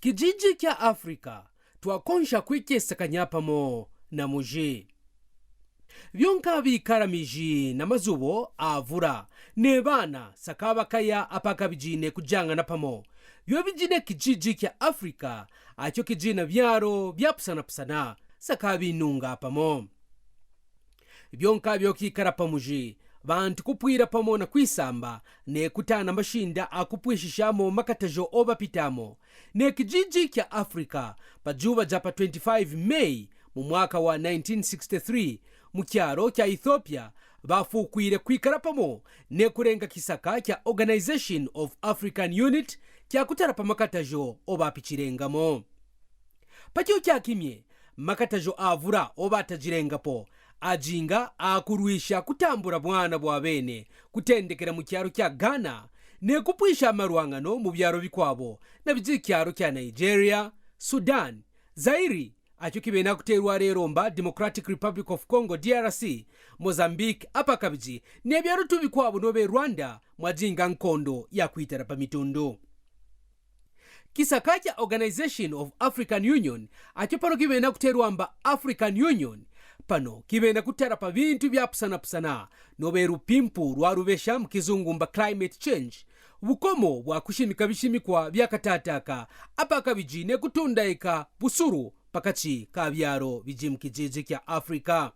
kijiji kya Afrika twakonsha kwikesakanya pamo na muji byonka bikara miji na mazubo avura ne bana sakabakaya apaka bijine kujanga na pamo byo bijine kijiji kya Afrika acho kijina byaro byapusana sakabinunga pamo byonka byokikara pamuji bantu kupwira pamo na kwisamba ne kutana mashinda akupwishishamo makatajo obapitamo ne kijiji kya Afrika pajuba japa 25 Mei mu mwaka wa 1963 mu kyaro kya Ethiopia bafukwire kwikara pamo ne kurenga kisaka kya Organization of African Unit kya kutarapa makatajo obapichirengamo pakyo kya kimye makatajo avura obatajirengapo ajinga akurwisha kutambura bwana bwa bene kutendekera mu kyaro kya Ghana ne kupwisha amarwangano mu byaro bikwabo na bizikyaro kya Nigeria, Sudan, Zaire acho kibena kuterwa rero mba Democratic Republic of Congo DRC, Mozambique apakabiji ne byaro tubikwabo nobe Rwanda mwajinga nkondo ya kuitara pa mitundo kisaka kya Organization of African Union acho pano kibena kuterwa mba African Union pano kibena kutara pa bintu byapusana nobe rupimpu rwarubesha mkizungu mba climate change bukomo bwa kushimika bishimikwa byakatataka apaka bijine kutundaika busuru pakachi ka byaro biji mkijiji kya Afrika.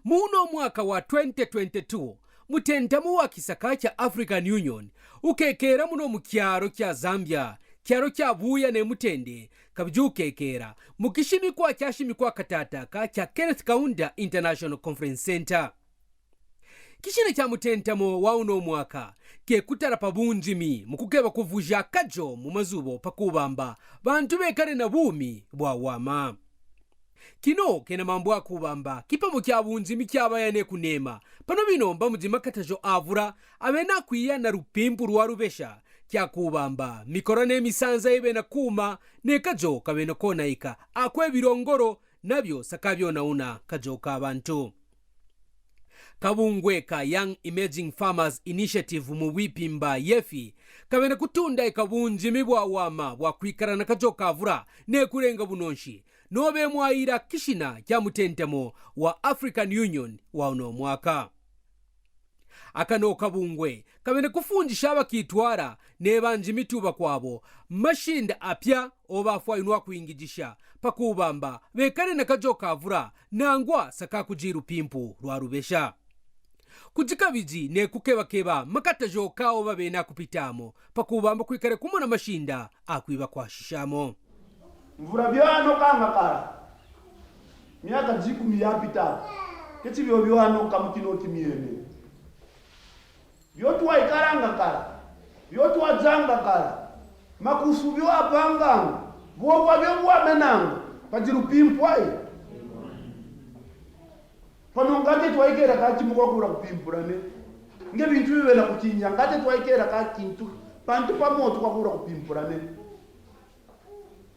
Muno mwaka wa 2022 mutentamu wa kisaka kya African Union ukekera muno mu kyaro kya Zambia kyaro kya Buya ne Mutende kabijukekera mukishimikwa kyashimikwa katataka kya Kenneth Kaunda International Conference Center. Kishine kya mutentamo wa uno mwaka ke kutara pa bunjimi mukukeba kuvuja kajo mu mazubo pakubamba bantu bekare na bumi bwa wama kino kena mambo akubamba kipamo kya bunjimi kyabayane kunema pano bino mba mujima katajo avura amena kwiya na rupimpu rwarubesha kya kubamba mikorane misanza ibe na kuma ne kajo kabeno konaika akwe birongoro nabyo sakabyo nauna kajo ka bantu kabungwe ka Young Emerging Farmers Initiative-YEFI kabene kutunda ikabunji mibwa wama bwa kwikarana kajo kavura ne kurenga bunonshi nobe mwaira kishina kya mutentamo wa African Union wa uno mwaka akano kabungwe kabene kufunjisha abakitwara ne banji mituba kwabo mashinda apya obafwa inwa kuingijisha pakubamba bekare na kajo kavura nangwa saka kujiru pimpu rwarubesha kujikabiji ne kukeba makatajo kao babena kupitamo pakubamba kwikare kumona mashinda akwiba kwashishamo mvura byano kangakara myaka jiku miyapita kiti byano kamukino kimiyene byotu waikaranga kara byotu wajanga kara makusu byo apanga bwo byo bwamenanga pajiru pimpwai pano ngate twaikera ka chimuko kura kupimpurane nge bintu bibela kuchinya ngate twaikera ka kintu pantu pamoto kwa kura kupimpurane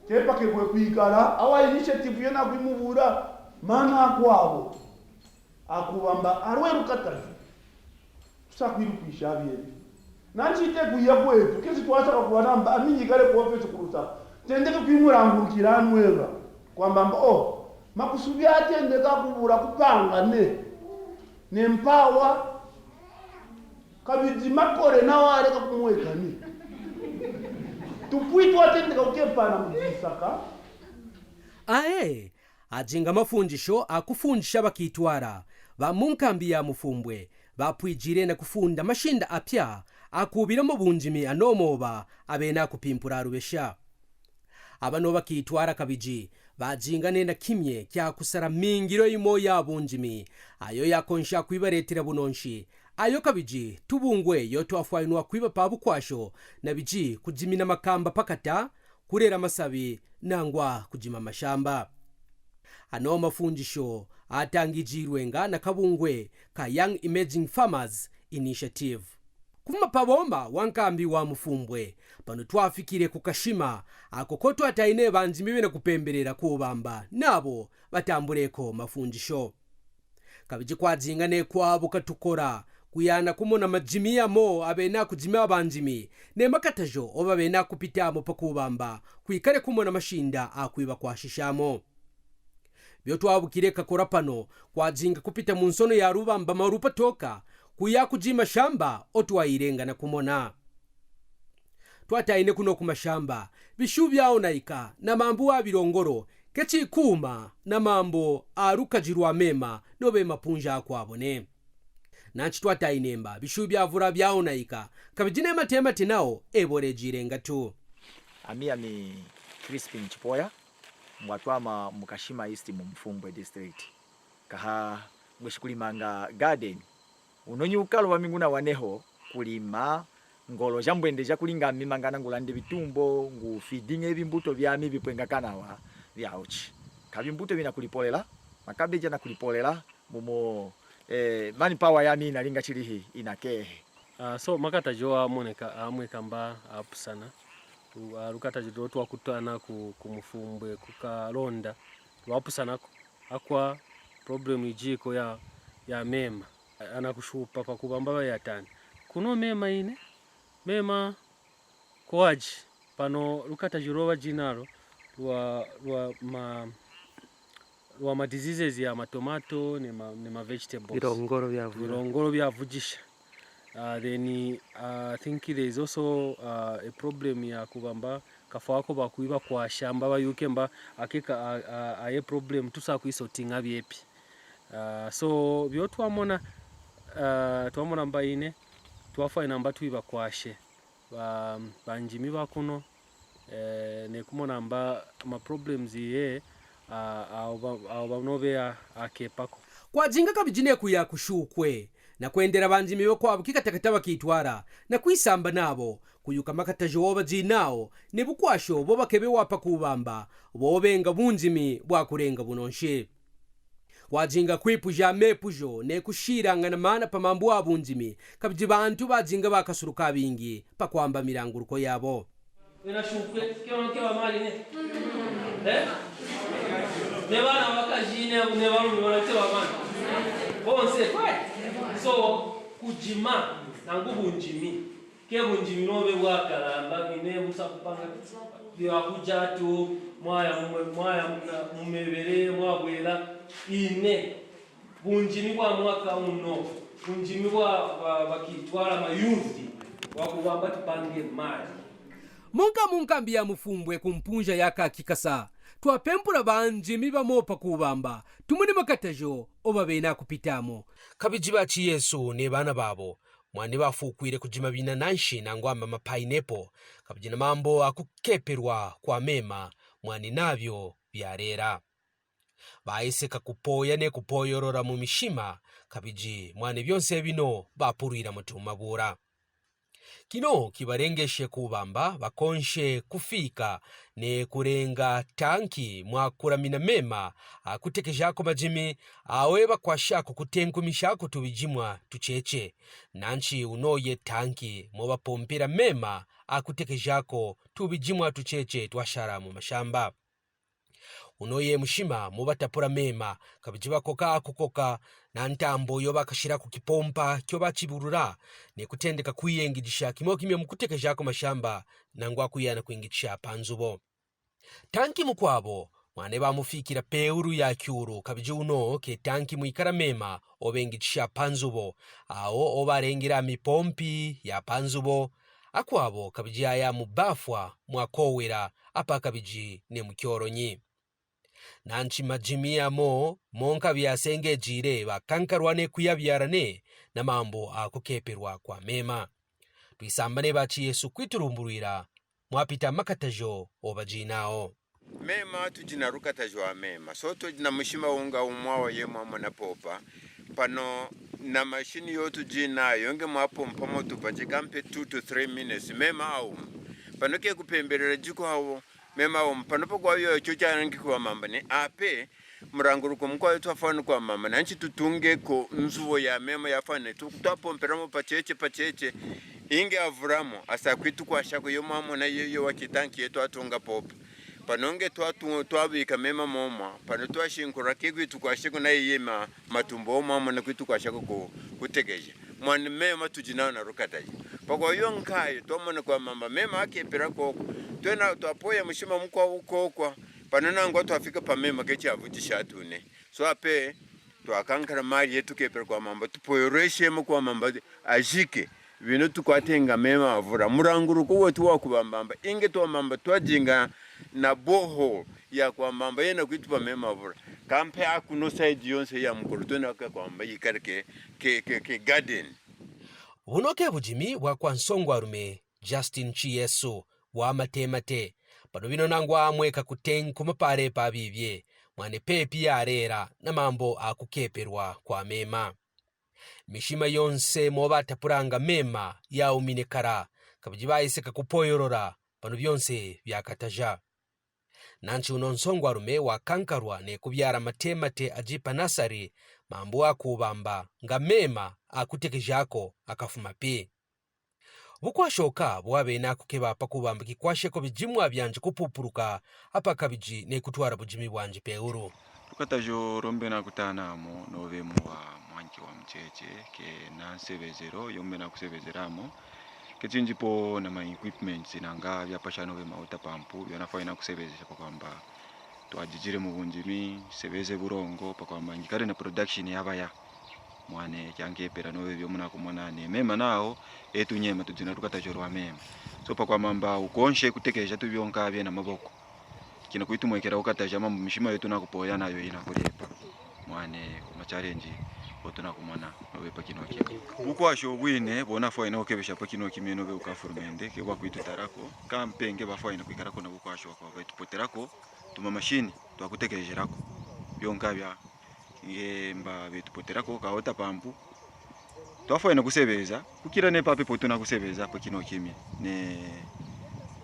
kepa ke kwe kuikara awa initiative yena kwimubura mana akwabo akubamba arweru kataje sakwiru kwishabye nanchite kuya kwetu kezi twasaka kuwanamba aminyi kale kuofesi kurusa tendeke kwimurangurukira anwega kwamba makusubi atendeka kubura kupanga ne mpawa kabiji makore na wale kumweka ni tupwitu atendeka ukepana mujisaka ajinga mafunjisho akufunjisha bakitwara bamunkambi ya mufumbwe bapwijire na kufunda mashinda apya akubira mu bunjimi anomoba abena kupimpura rubesha abano bakitwara kabiji bajingane na kimye kya kusara mingiro imo ya bunjimi ayo yakonsha kwibaretera bunonshi ayo kabiji tubungwe yo twafwainwa kwiba pabu kwasho na biji kujimina makamba pakata kurera masabi nangwa kujima mashamba ano mafunjisho atangijirwenga na kabungwe ka Young Emerging Farmers Initiative kuma pabomba wankambi wa mufumbwe pano twafikire kukashima akokoto ataine banji mibene kupemberera kubamba nabo batambureko mafunjisho kabiji kwajingane kwabo katukora kuyana kumona majimi mo abena kujima abanjimi ne makatajo oba bena kupitamo pakubamba kwikare kumona mashinda akwiba kwashishamo byo twabukire kakora pano kwajinga kupita mu nsono ya rubamba marupa toka kuya kujima shamba otwairenga na kumona twataine kuno kumashamba bishu byao naika na mambo abirongoro kechi kuma na mambo arukajirwa mema nobe mapunja akwabone nanchi twatainemba bishu byavura byao naika kabijine matema tinao eborejirenga tu ami Crispin Chipoya mwatwama mukashima East mu Mfumbwe district kaha mweshikulimanga garden unonyukalo wa minguna waneho kulima ngolo jambwende jakulinga mimangana ngulande bitumbo ngu feeding ebimbuto byami bipwenga kanawa byauchi kabimbuto bina kulipolela makabeja na kulipolela mumo mani power yami inalinga chilihi inakehe so makata joa moneka amweka mba apusana rukata jiro twakutana ku Mufumbwe kukalonda twapusana akwa problem ijiko ya mema anakushupa pakubamba yatani kuno mema ine mema kwaji pano rukata jiro jinaro ma diseases ya matomato ni ma vegetables virongoro vya vujisha then I think there is also a problem ya kubamba kafa wako bakuiba kwa shamba bayukemba akeka aye problem tusa kuisotinga byepi so byo twamona mbaine twafa inamba tuiba kwashe banjimi bakuno ne kumona mba ma problems ye banobe akepako kwajinga kabijine kuya kushukwe na kwendera banjimi bo kwabo kikatakata bakitwara na kwisamba nabo kuyuka makatajo oba jinao ne bukwasho bo bakebe wapa kubamba bobenga bunjimi bwa kurenga bunonshe wajinga kwipuja mepujo ne kushiranga na mana pamambu abunjimi kabiji bantu bajinga bakasuruka bingi pakwamba miranguruko yabo ina shukwe kyo mali ne ne bana bakajine ne barume baratewa bana bonse so kujima nangu bunjimi ke bunjimi nobe bwakaramba bine busa kupanga bya kujatu mwaya mumebere mwabwela ine bunjimi bwa mwaka uno bunjimi bwa bakitwara mayuzi wakubamba tupange mali munga mbia Mufumbwe kumpunja yaka kikasa twapempura banjimi bamopa kubamba tumuni makatajo oba bena kupitamo kabiji bachi Yesu ne bana babo mwani bafukwire kujima bina nanshi nangwamba ma pineapple kabiji na mambo akukeperwa kwa mema mwani navyo byarera baiseka kupoya ne kupoyorora mu mishima kabiji mwani byonse bino bapurira mutumabura kino kibarengeshe kubamba bakonshe kufika ne kurenga tanki mwakuramina mema akutekeshako majimi awe bakwashako kutenkumishako tubijimwa tucheche nanchi unoye tanki mwa pompera mema akutekeshako tubijimwa tucheche twashara mu mashamba unoye mushima mubatapura mema kabijiba koka kukoka na ntambo yo bakashira ku kipompa kyo bachiburura ne kutendeka kuyengigisha kimo kimwe mukutekesha ko mashamba nangwa kuyana kwingigisha panzubo tanki mukwabo mwane bamufikira peuru ya kyuru kabiji uno ke tanki muikara mema obengigisha panzubo awo obarengira mipompi ya panzubo akwabo kabiji aya mubafwa mwakowera apa kabiji ne mukyoronyi nanchi majimia monka byasenge jire bakankarwane kuyabyarane na mambo akukeperwa kwa mema twisambane bachi Yesu kwiturumburira mwapita makatajo obajinao mema tujina rukatajo wa mema so tujina mushima unga umwao ye mwana popa pano na mashini yotu jina yonge mwapompa motu pachikampe 2 to 3 minutes mema au pano ke kupemberera jiko hawo mema panopo kwa hiyo chocha rangi kwa mamba ne ape muranguruko mkwa yetu afani kwa mamba nanchi tutunge ko nzuvo ya mema yafane tutapomperamo pacheche inge avuramo asa kwitu kwa shako yo mama na yo wakitanki yetu atunga popa panonge twabika mema moma pano twashinkura kigwitu kwa shako na yema matumbo mama na kwitu kwa shako kutegeje mwane mema tujinao na rukataji pako yonkai tomone kwa mamba mema akepera koko twena twapoya mushima mukwa ukokwa panana ngo twafika pa mema kecha avujisha atune so ape twakankara mali yetu kepera kwa mamba tupoyoreshe mu kwa mamba ajike bino tukwatenga mema avura muranguru ko wetu wakubamba inge to mamba twajinga na boho ya kwa mamba yena kwitupa mema avura kampe akuno side yonse ya mukuru twena kwa mamba yikareke ke garden bunoke bujimi wa kwa nsongwarume Justine Chieso wa matemate pano bino nangwa amweka kuten kumapare pa bibye mwane pepi yarera na mambo akukeperwa kwa mema mishima yonse moba tapuranga mema ya uminekara kabujibaise kakupoyorora pano byonse byakataja nanchi uno nsongwarume wa kankarwa ne kubyara matemate ajipa nasari mambo akubamba nga mema akutekejako akafuma pe bukwashoka bwabe nakukeba pakubamba kikwasheko bijimwa byanje kupupuruka apa kabiji ne kutwara bujimi bwanje peuru tukatajo rombe na kutana mo nove mwa mwanki wa mcheche ke na 70 yombe na kusebezeramo kechinjipo na ma equipments nanga byapashano be mauta pampu yanafanya kusebezesha kwamba twajijire mu bunjimi sebeze burongo pakwamba ngikare na production yabaya mwane kyange pera nove byo muna kumona ne mema nao etunyema tujina tukatajorwa mema so pakwamba ukonshe kutekeja tubyonka bye na maboko kino kuitumwekera ukataja mambo mishima yetu nakupoya nayo inakulepa mwane kuma challenge otuna kumona nobe pakino kimwe ukwasho bwine bona fo ina okebesha pakino kimwe nobe ukafurumende ke kwa kuitutarako kampenge bafa ina kwikarako na ukwasho kwa betupoterako tuma machine twakutekejerako byonkabya ngemba betupoterako kaota pampu twafa ina kusebeza kukira ne pape potuna kusebeza pakino kimwe ne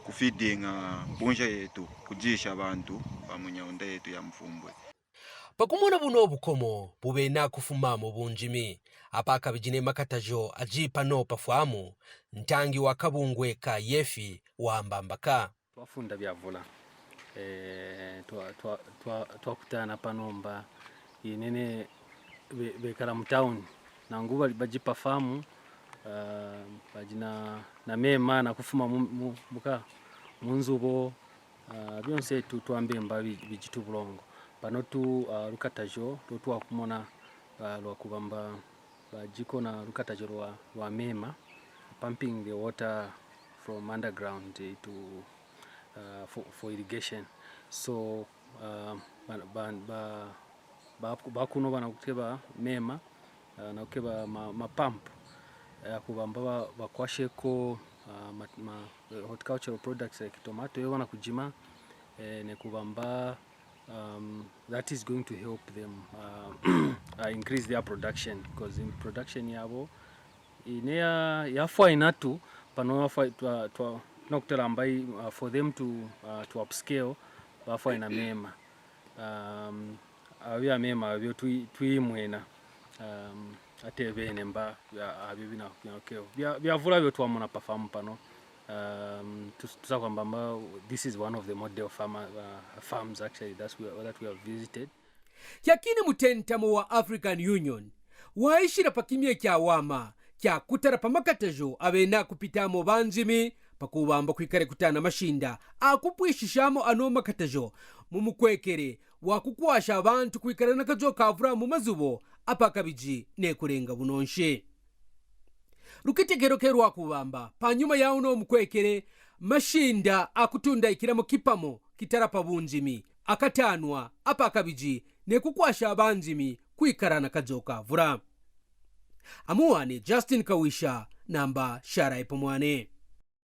kufidinga bunja yetu kujisha abantu bamunyaunda yetu ya mfumbwe pakumona buno obukomo bube nakufuma mu bunjimi apaka bijine makatajo ajipa no pafamu ntangi wa kabungwe ka YEFI wa mbambaka twafunda byavula twakutana panomba inene bekara mtown na nguba bajipa famu bajina na mema na kufuma muka munzubo byonse tutwambe mba bijitu bulongo pano tu rukatajo tutwa kumona lwa kubamba bajiko na rukatajo lwa mema pumping the water from underground to for irrigation so bakuno bana kuteba mema na kukeba mapamp kubamba bakwasheko horticultural products like tomato yo bana kujima ne kubamba that is going to help them increase their production because in production yabo inea yafwa inatu pano yafwa nokutela ambai for them to upscale bafwa ina mema abya mema abyo tuimwena atebene mba abyo bina okeo byavula byo twamona perform pano tusakwamba this is one of the model farms actually that we have visited yakini mutentamo wa African Union waishira pakimye kya wama kya kutara pamakatajo abena kupitamo banjimi pakubamba kwikare kutana mashinda akupwishishamo ano makatajo mumukwekere wakukwasha abantu kwikara nakajo kavura mu mazubo apakabiji nekurenga bunonshe rukitegero kerwa kubamba panyuma ya uno mukwekere mashinda akutunda ikiramo kipamo kitarapa bunjimi akatanwa apakabiji nekukwasha abanjimi kwikarana kajoka vura amuwane Justine Kawisha namba shara ipomwane.